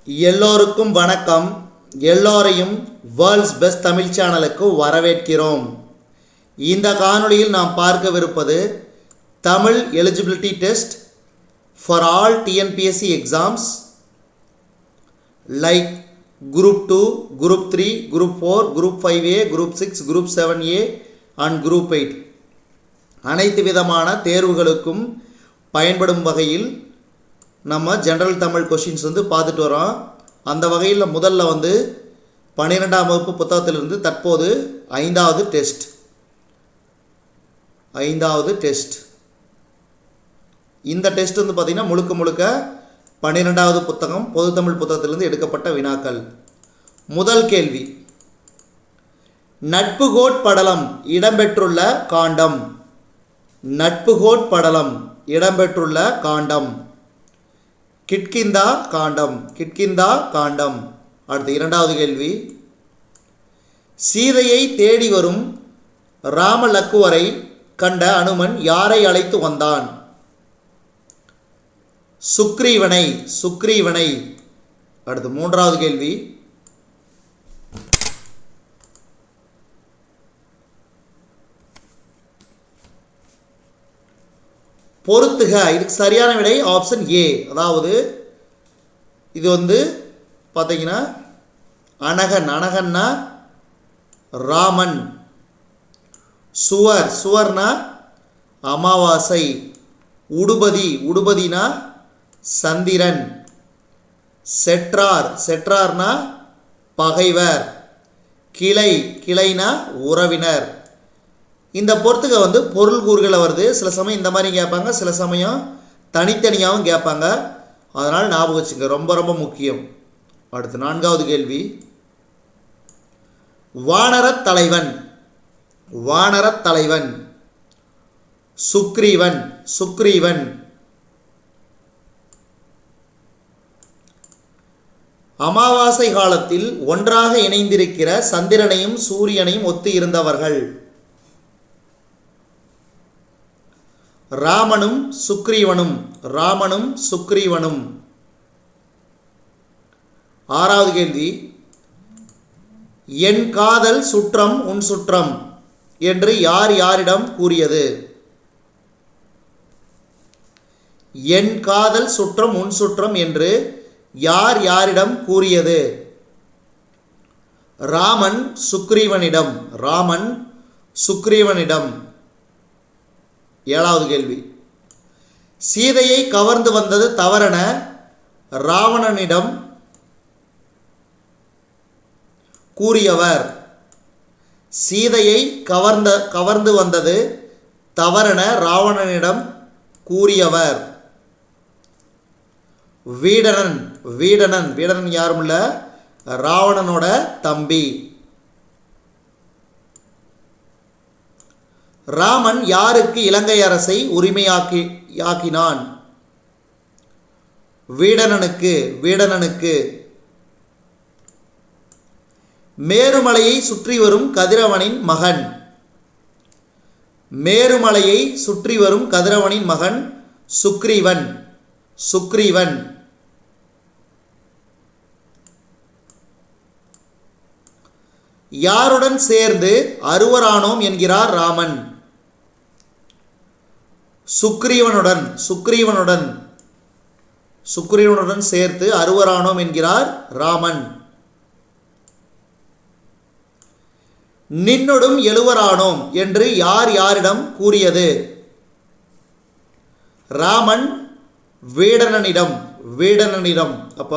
எல்லோருக்கும் வணக்கம். எல்லோரையும் வேர்ல்ட்ஸ் பெஸ்ட் தமிழ் சேனலுக்கு வரவேற்கிறோம். இந்த காணொளியில் நாம் பார்க்கவிருப்பது Tamil eligibility test for all TNPSC exams like group 2, group 3, group 4, group 5A, group 6, group 7A and group 8 அனைத்து விதமான தேர்வுகளுக்கும் பயன்படும் வகையில் நம்ம ஜென்ரல் தமிழ் கொஷின்ஸ் பார்த்துட்டு வரோம். அந்த வகையில் முதல்ல 12ஆம் வகுப்பு புத்தகத்திலிருந்து தற்போது 5வது டெஸ்ட். இந்த டெஸ்ட் பார்த்திங்கன்னா முழுக்க 12வது புத்தகம் பொது தமிழ் புத்தகத்திலிருந்து எடுக்கப்பட்ட வினாக்கள். முதல் கேள்வி, நட்புகோட் படலம் இடம்பெற்றுள்ள காண்டம். நட்புகோட் படலம் இடம்பெற்றுள்ள காண்டம் கிட்கிந்தா காண்டம். அடுத்து இரண்டாவது கேள்வி, சீதையை தேடி வரும் ராம லக்குவரை கண்ட அனுமன் யாரை அழைத்து வந்தான்? சுக்ரீவனை. அடுத்து மூன்றாவது கேள்வி, பொறுத்துக. இதுக்கு சரியான விடை ஆப்ஷன் ஏ. அதாவது இது பார்த்தீங்கன்னா அனகன்னா ராமன், சுவர்னா அமாவாசை, உடுபதினா சந்திரன், செற்றார்னா பகைவர், கிளைனா உறவினர். இந்த பொறுத்துக்க பொருள் கூறுகளை வருது. சில சமயம் இந்த மாதிரி கேட்பாங்க, சில சமயம் தனித்தனியாகவும் கேட்பாங்க. அதனால் ஞாபகம் வச்சுங்க, ரொம்ப முக்கியம். அடுத்து நான்காவது கேள்வி, வானரத் தலைவன் சுக்ரீவன். அமாவாசை காலத்தில் ஒன்றாக இணைந்திருக்கிற சந்திரனையும் சூரியனையும் ஒத்து இருந்தவர்கள் ராமனும் சுக்ரீவனும். ஆறாவது கேள்வி, என் காதல் சுற்றம் உன் சுற்றம் என்று யாரிடம் கூறியது? என் காதல் சுற்றம் உன் சுற்றம் என்று யாரிடம் கூறியது? ராமன் சுக்ரீவனிடம். ஏழாவது கேள்வி, சீதையை கவர்ந்து வந்தது தவறென ராவணனிடம் கூறியவர். சீதையை கவர்ந்து வந்தது தவறென ராவணனிடம் கூறியவர் வீடனன் யாரும் இல்ல, ராவணனோட தம்பி. ராமன் யாருக்கு இலங்கை அரசை உரிமையாக்கினான்? வீடனனுக்கு. மேருமலையை சுற்றி வரும் கதிரவனின் மகன் சுக்ரீவன். யாருடன் சேர்ந்து அருவரானோம் என்கிறார் ராமன்? சுக்ரீவனுடன் சேர்த்து அருவரானோம் என்கிறார் ராமன். நின்னொடும் எழுவரானோம் என்று யாரிடம் கூறியது? ராமன் வீடனனிடம். அப்ப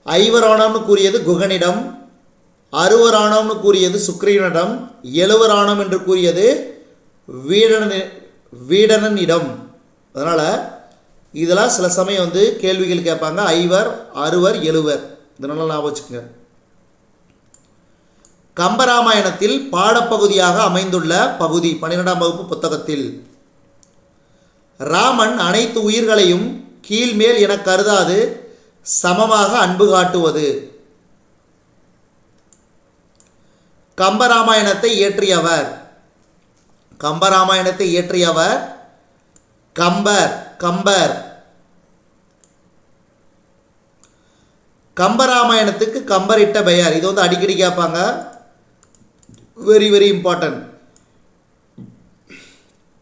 ஐவரானோம்னு கூறியது குகனிடம், அருவரானோம்னு கூறியது சுக்ரீவனிடம், எழுவரானோம் என்று கூறியது வீடனனிடம். அதனால் இதெல்லாம் சில சமயம் கேள்விகள் கேட்பாங்க. ஐவர், அறுவர், எழுவர். இதனால ஞாபகம் வச்சுக்கோங்க. கம்பராமாயணத்தில் பாடப்பகுதியாக அமைந்துள்ள பகுதி 12ஆம் வகுப்பு புத்தகத்தில் ராமன் அனைத்து உயிர்களையும் கீழ்மேல் என கருதாது சமமாக அன்பு காட்டுவது. கம்பராமாயணத்தை இயற்றியவர் கம்பர். கம்பராமாயணத்துக்கு கம்பரிட்ட பெயர். இது வந்து அடிக்கடி கேட்பாங்க, வெரி வெரி இம்பார்ட்டன்ட்,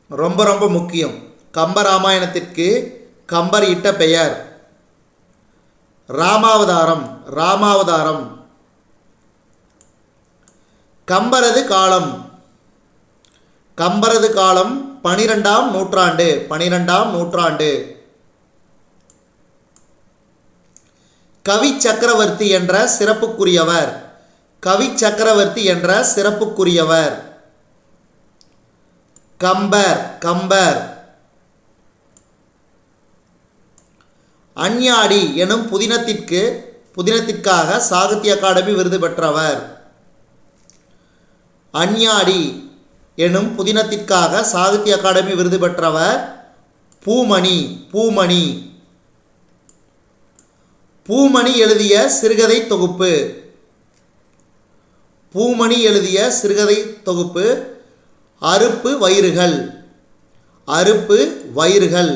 ரொம்ப ரொம்ப முக்கியம். கம்பராமாயணத்திற்கு கம்பர் இட்ட பெயர் ராமாவதாரம். ராமாவதாரம். கம்பரது காலம். கம்பரது காலம் 12ஆம் நூற்றாண்டு. 12ஆம் நூற்றாண்டு. கவி சக்கரவர்த்தி என்ற சிறப்புக்குரியவர். கவி சக்கரவர்த்தி என்ற சிறப்புக்குரியவர் கம்பர். கம்பர். அஞ்ஞாடி எனும் புதினத்திற்காக சாகித்ய அகாடமி விருது பெற்றவர். அஞ்ஞாடி எனும் புதினத்திற்காக சாகித்ய அகாடமி விருது பெற்றவர் பூமணி. பூமணி. பூமணி எழுதிய சிறுகதை தொகுப்பு. பூமணி எழுதிய சிறுகதை தொகுப்பு அறுப்பு வயிறுகள். அறுப்பு வயிறுகள்.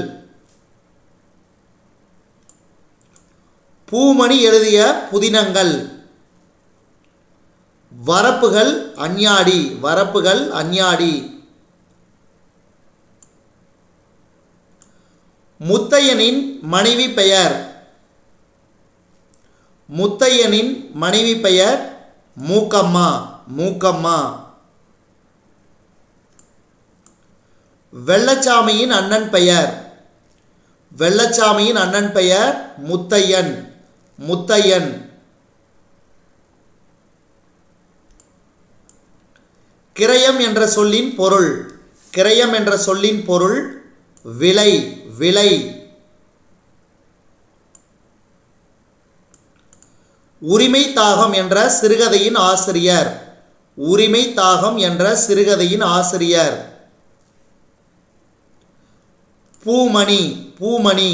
பூமணி எழுதிய புதினங்கள் வரப்புகள் அஞ்ஞாடி. வரப்புகள் அஞ்ஞாடி. முத்தையனின் மனைவி பெயர். முத்தையனின் மனைவி பெயர் மூக்கம்மா. மூக்கம்மா. வெள்ளச்சாமியின் அண்ணன் பெயர். வெள்ளச்சாமியின் அண்ணன் பெயர் முத்தையன். முத்தையன். கிரயம் என்ற சொல்லின் பொருள். கிரயம் என்ற சொல்லின் பொருள் விலை. விலை. உரிமை தாகம் என்ற சிறுகதையின் ஆசிரியர். உரிமை தாகம் என்ற சிறுகதையின் ஆசிரியர் பூமணி. பூமணி.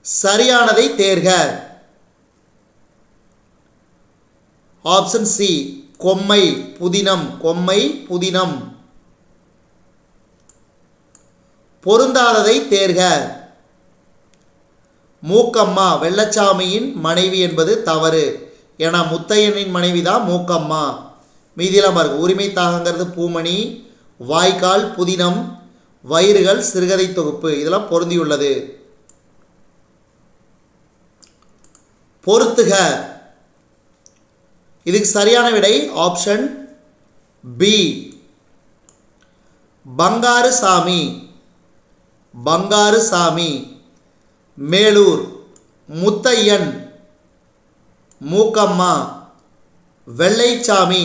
சரியானதை தேர்க. ஆப்ஷன் சி கொம்மை புதினம். கொம்மை புதினம். பொருந்தாததை தேர்க. மூக்கம்மா வெள்ளச்சாமியின் மனைவி என்பது தவறு. ஏன்னா முத்தையனின் மனைவி தான் மூக்கம்மா. மீதியெல்லாம் பாருங்க. உரிமை தாகங்கிறது பூமணி, வாய்க்கால் புதினம், வயிறுகள் சிறுகதை தொகுப்பு. இதெல்லாம் பொருந்தியுள்ளது. பொறுத்துக. இதுக்கு சரியான விடை ஆப்ஷன் பி பங்காரு சாமி. பங்காரு சாமி. மேலூர் முத்தையன், மூக்கம்மா, வெள்ளைச்சாமி.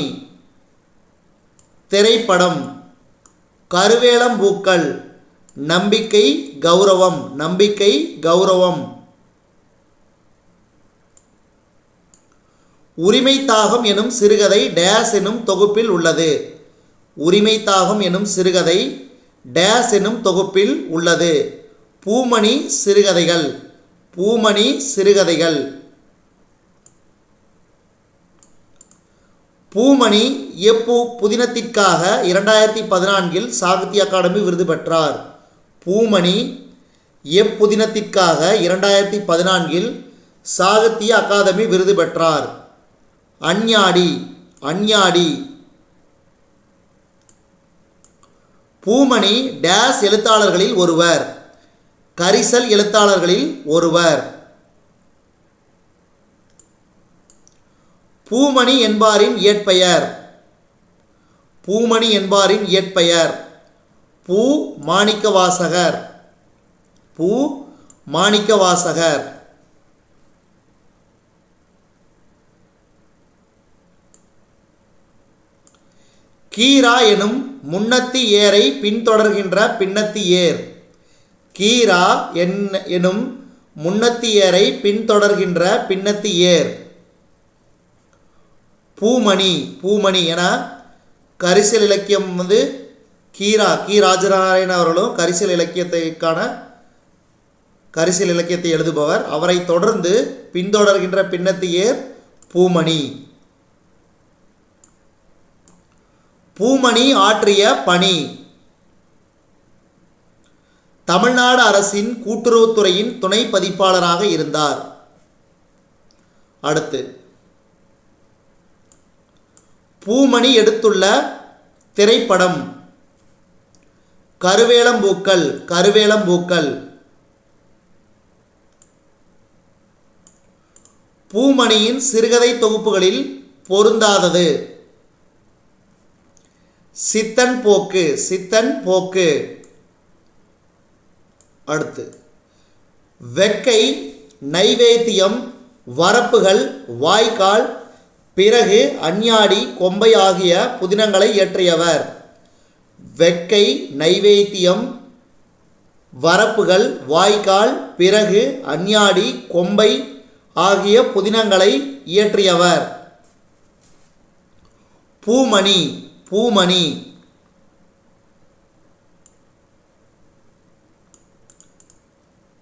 திரைப்படம் கருவேலம்பூக்கள், நம்பிக்கை கௌரவம். நம்பிக்கை கௌரவம். உரிமை தாகம் எனும் சிறுகதை டேஸ் எனும் தொகுப்பில் உள்ளது. உரிமை தாகம் எனும் சிறுகதை டேஸ் எனும் தொகுப்பில் உள்ளது. பூமணி சிறுகதைகள். பூமணி சிறுகதைகள். பூமணி புதினத்திற்காக 2014 சாகித்ய அகாடமி விருது பெற்றார். பூமணி புதினத்திற்காக 2014 சாகித்ய அகாதமி விருது பெற்றார். அஞ்ஞாடி. அஞ்ஞாடி. பூமணி டேஸ் எழுத்தாளர்களில் ஒருவர். கரிசல் எழுத்தாளர்களில் ஒருவர். பூமணி என்பாரின் இயற்பெயர். பூமணி என்பாரின் இயற்பெயர் பூ மாணிக்கவாசகர். பூ மாணிக்கவாசகர். கீரா எனும் முன்னத்தி ஏரை பின்தொடர்கின்ற பின்னத்தி ஏர். கீரா எனும் முன்னத்தி ஏரை பின்தொடர்கின்ற பின்னத்தி ஏர் பூமணி. பூமணி என கரிசல் இலக்கியம் வந்து கி ராஜநாராயணன் அவர்களும் கரிசல் இலக்கியத்தை எழுதுபவர். அவரை தொடர்ந்து பின்தொடர்கின்ற பின்னத்தி ஏர் பூமணி. பூமணி ஆற்றிய பணி. தமிழ்நாடு அரசின் கூட்டுறவுத்துறையின் துணை பதிப்பாளராக இருந்தார். அடுத்து பூமணி எடுத்துள்ள திரைப்படம் கருவேலம்பூக்கள். கருவேலம்பூக்கள். பூமணியின் சிறுகதை தொகுப்புகளில் பொருந்தாதது சித்தன் போக்கு. சித்தன் போக்கு. அடுத்து வெக்கை, நைவேத்தியம், வரப்புகள், வாய்க்கால், பிறகு, அஞ்ஞாடி, கொம்பை ஆகிய புதினங்களை இயற்றியவர். வெக்கை, நைவேத்தியம், வரப்புகள், வாய்க்கால், பிறகு, அஞ்ஞாடி, கொம்பை ஆகிய புதினங்களை இயற்றியவர். பூமணி. பூமணி.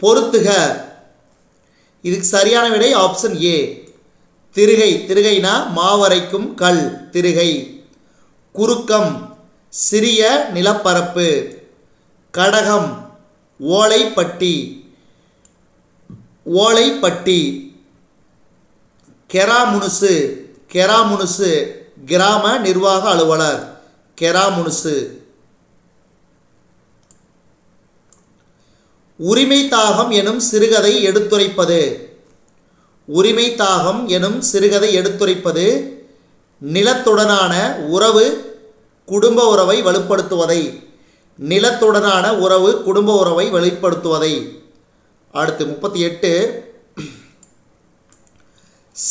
பொருத்துக. இதுக்கு சரியான விடை ஆப்ஷன் ஏ. திருகை. திருகைனா மாவரைக்கும் கல். திருகை. குறுக்கம், சிறிய நிலப்பரப்பு. கடகம், ஓலைப்பட்டி. ஓலைப்பட்டி. கெராமுனுசு. கெராமுனுசு கிராம நிர்வாக அலுவலர். கெராமுனுசு. உரிமை தாகம் எனும் சிறுகதை எடுத்துரைப்பது. உரிமை தாகம் எனும் சிறுகதை எடுத்துரைப்பது நிலத்துடனான உறவு குடும்ப உறவை வலுப்படுத்துவதை. நிலத்துடனான உறவு குடும்ப உறவை வெளிப்படுத்துவதை. அடுத்து 38.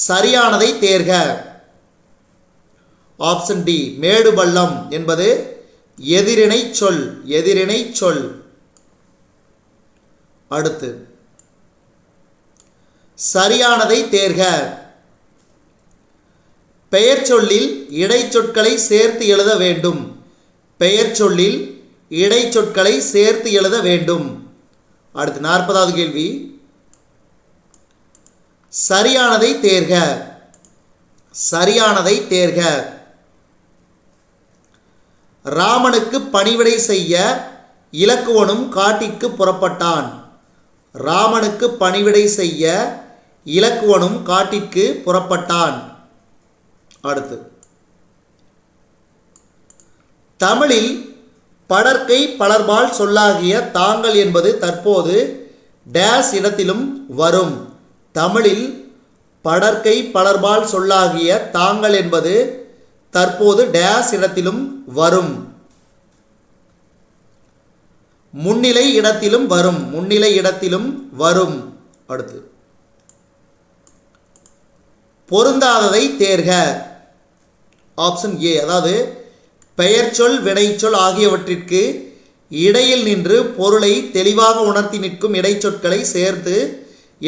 சரியானதை தேர்க. Option D. மேடு பள்ளம் என்பது எதிரிணை சொல். எதிரிணை சொல். அடுத்து சரியானதை தேர்க. பெயர் சொல்லில் இடைச்சொற்களை சேர்த்து எழுத வேண்டும். பெயர் சொல்லில் இடைச்சொற்களை சேர்த்து எழுத வேண்டும். அடுத்து 40வது கேள்வி. சரியானதை தேர்க. சரியானதை தேர்க. ராமனுக்கு பணிவிடை செய்ய இலக்குவனும் காட்டிற்கு புறப்பட்டான். ராமனுக்கு பணிவிடை செய்ய இலக்குவனும் காட்டிற்கு புறப்பட்டான். அடுத்து தமிழில் படர்க்கை பலர்பால் சொல்லாகிய தாங்கள் என்பது தற்போது டேஸ் இடத்திலும் வரும். தமிழில் படர்க்கை பலர்பால் சொல்லாகிய தாங்கள் என்பது தற்போது டேஸ் இடத்திலும் வரும். முன்னிலை இடத்திலும் வரும். முன்னிலை இடத்திலும் வரும். அடுத்து பொருந்தாததை தேர்க. Option A. அதாவது பெயர்ச்சொல், வினைச்சொல் ஆகியவற்றிற்கு இடையில் நின்று பொருளை தெளிவாக உணர்த்தி நிற்கும் இடைச்சொற்களை சேர்த்து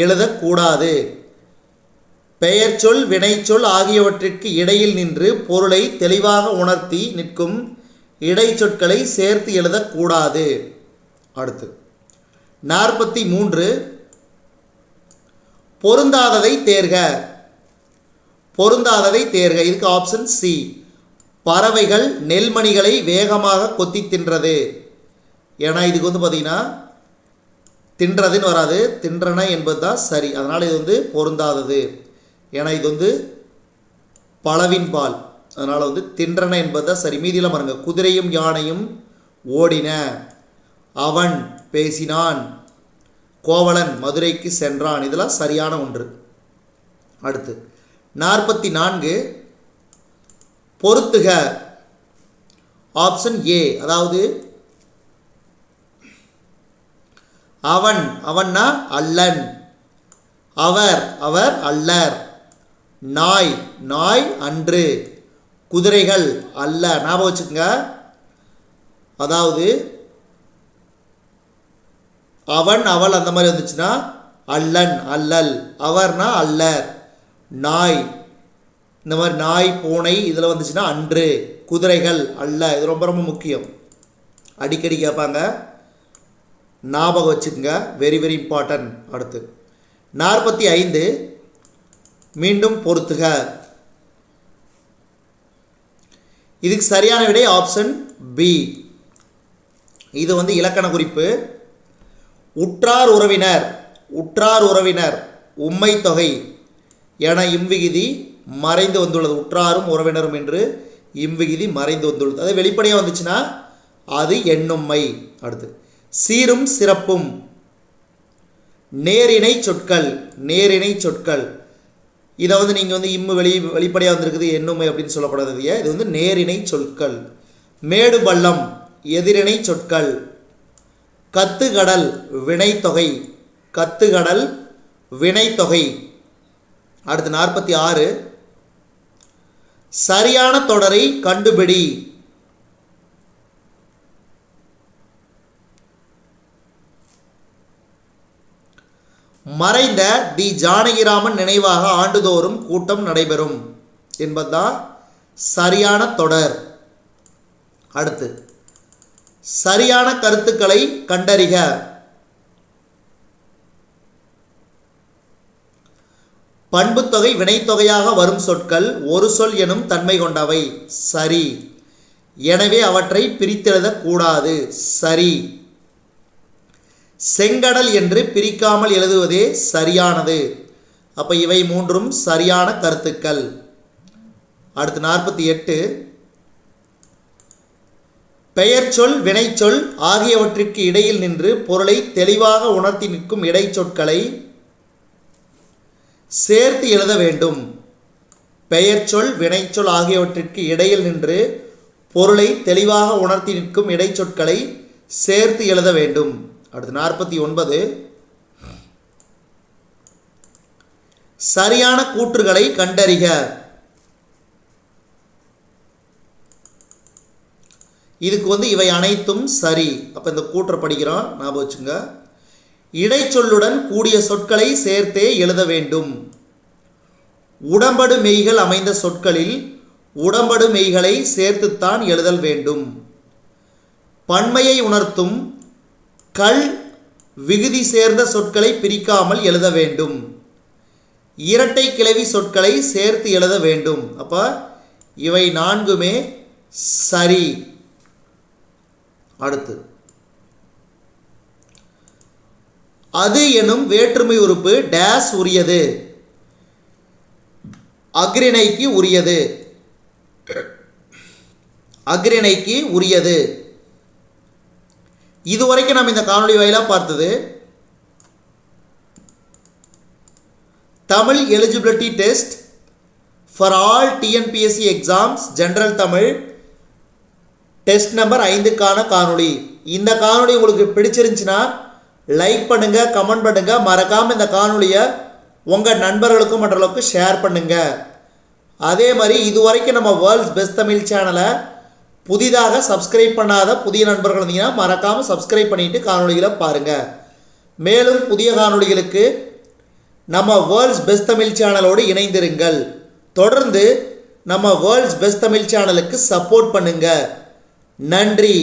எழுதக்கூடாது. பெயர்ச்சொல், வினைச்சொல் ஆகியவற்றிற்கு இடையில் நின்று பொருளை தெளிவாக உணர்த்தி நிற்கும் இடைச்சொற்களை சேர்த்து எழுதக்கூடாது. அடுத்து 43. பொருந்தாததை தேர்க. பொருந்தாததை தேர்க. இதுக்கு ஆப்ஷன் சி. பறவைகள் நெல்மணிகளை வேகமாக கொத்தி தின்றது. ஏன்னா இதுக்கு பார்த்தீங்கன்னா தின்றதுன்னு வராது, தின்றன என்பது தான் சரி. அதனால் இது பொருந்தாதது. ஏன்னா இது பலவின் பால். அதனால் தின்றன என்பது தான் சரி. மீதியில் பாருங்க. குதிரையும் யானையும் ஓடின. அவன் பேசினான். கோவலன் மதுரைக்கு சென்றான். இதெல்லாம் சரியான ஒன்று. அடுத்து 44. பொருத்துக. Option A. அதாவது அவன், அவன்னா அல்லன். அவர், அவர் அல்லர். நாய், நாய் அன்று. குதிரைகள் அல்ல. ஞாபகம் வச்சுக்கோங்க. அதாவது அவன், அவள் அந்த மாதிரி வந்துச்சுன்னா அல்லன், அல்லல். அவர்னா அல்லர். நாய் இந்த மாதிரி நாய், பூனை இதில் வந்துச்சுன்னா அன்று. குதிரைகள் அல்ல. இது ரொம்ப ரொம்ப முக்கியம். அடிக்கடி கேட்பாங்க. ஞாபகம் வச்சுக்கோங்க. Very very important. அடுத்து 45. மீண்டும் பொருத்துக. இதுக்கு சரியான விடை ஆப்ஷன் பி. இது இலக்கண குறிப்பு. உற்றார் உறவினர், உற்றார் உறவினர் உம்மை தொகை என இம்விகுதி மறைந்து வந்துள்ளது. உற்றாரும் உறவினரும் என்று இம்விகுதி மறைந்து வந்துள்ளது. அது வெளிப்படையாக வந்துச்சுன்னா அது எண்ணும்மை. அடுத்து சீரும் சிறப்பும் நேரிணை சொற்கள், நேரிணை சொற்கள். இதை நீங்கள் இம்மு வெளிப்படையாக வந்திருக்குது எண்ணுமை அப்படின்னு சொல்லக்கூடாது. இது நேரிணை சொற்கள். மேடு பள்ளம் எதிரிணை சொற்கள். கத்துகடல் வினைத்தொகை, கத்துகடல் வினைத்தொகை. அடுத்து 46 சரியான தொடரை கண்டுபிடி. மறைந்த தி ஜானகிராமன் நினைவாக ஆண்டுதோறும் கூட்டம் நடைபெறும் என்பதுதான் சரியான தொடர். அடுத்து சரியான கருத்துக்களை கண்டறிக. பண்புத்தொகை வினைத்தொகையாக வரும் சொற்கள் ஒரு சொல் எனும் தன்மை கொண்டவை. சரி. எனவே அவற்றை பிரித்தெழுதக்கூடாது. சரி. செங்கடல் என்று பிரிக்காமல் எழுதுவதே சரியானது. அப்போ இவை மூன்றும் சரியான கருத்துக்கள். அடுத்து 48 பெயர்ச்சொல் வினைச்சொல் ஆகியவற்றிற்கு இடையில் நின்று பொருளை தெளிவாக உணர்த்தி நிற்கும் இடைச்சொற்களை சேர்த்து எழுத வேண்டும். பெயர்ச்சொல் வினைச்சொல் ஆகியவற்றிற்கு இடையில் நின்று பொருளை தெளிவாக உணர்த்தி நிற்கும் இடைச்சொற்களை சேர்த்து எழுத வேண்டும். அடுத்து 49 சரியான கூற்றுகளை கண்டறிக. இதுக்கு இவை அனைத்தும் சரி. அப்போ இந்த கூற்றை படிக்கிறோம், ஞாபகம் வச்சுங்க. இடைச்சொல்லுடன் கூடிய சொற்களை சேர்த்தே எழுத வேண்டும். உடம்படு மெய்கள் அமைந்த சொற்களில் உடம்படு மெய்களை சேர்த்துத்தான் எழுதல் வேண்டும். பன்மையை உணர்த்தும் கள் விகுதி சேர்ந்த சொற்களை பிரிக்காமல் எழுத வேண்டும். இரட்டை கிளவி சொற்களை சேர்த்து எழுத வேண்டும். அப்போ இவை நான்குமே சரி. அடுத்து அது எனும் வேற்றுமை உறுப்பு டேஸ் உரியது. அக்ரிணைக்கு உரியது. அக்ரிணைக்கு உரியது. இதுவரைக்கும் நாம் இந்த காணொளி வாயிலாக பார்த்தது Tamil eligibility test for all TNPSC exams general Tamil test number 5க்கான காணொளி. இந்த காணொளி உங்களுக்கு பிடிச்சிருந்துச்சுன்னா லைக் பண்ணுங்கள், கமெண்ட் பண்ணுங்கள். மறக்காமல் இந்த காணொளியை உங்கள் நண்பர்களுக்கும் மற்றவர்களுக்கும் ஷேர் பண்ணுங்கள். அதே மாதிரி இதுவரைக்கும் நம்ம வேர்ல்ட்ஸ் பெஸ்ட் தமிழ் சேனலை புதிதாக சப்ஸ்கிரைப் பண்ணாத புதிய நண்பர்கள் இருந்தீங்கன்னா மறக்காமல் சப்ஸ்கிரைப் பண்ணிவிட்டு காணொளிகளை பாருங்கள். மேலும் புதிய காணொளிகளுக்கு நம்ம வேர்ல்ட்ஸ் பெஸ்ட் தமிழ் சேனலோடு இணைந்திருங்கள். தொடர்ந்து நம்ம வேர்ல்ட்ஸ் பெஸ்ட் தமிழ் சேனலுக்கு சப்போர்ட் பண்ணுங்கள். நன்றி.